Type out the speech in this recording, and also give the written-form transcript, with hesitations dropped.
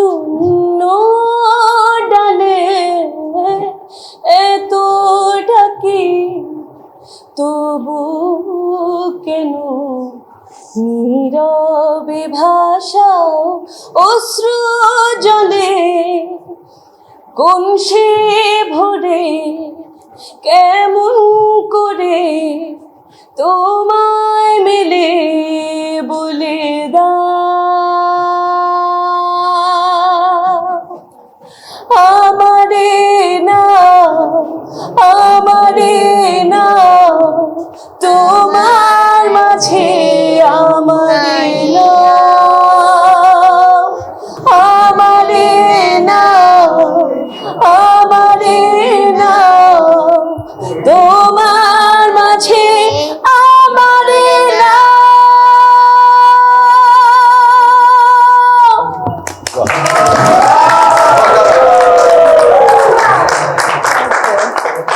শূন্য ডালে এত ডাকি তবু কেন নীরবে ভাষাও অশ্রু জলে কোন সে ভোরে কেমন করে তোমায় মেলে বলে দাও আমারে না আমারে না তোমার মাঝে আমারে না আমারে না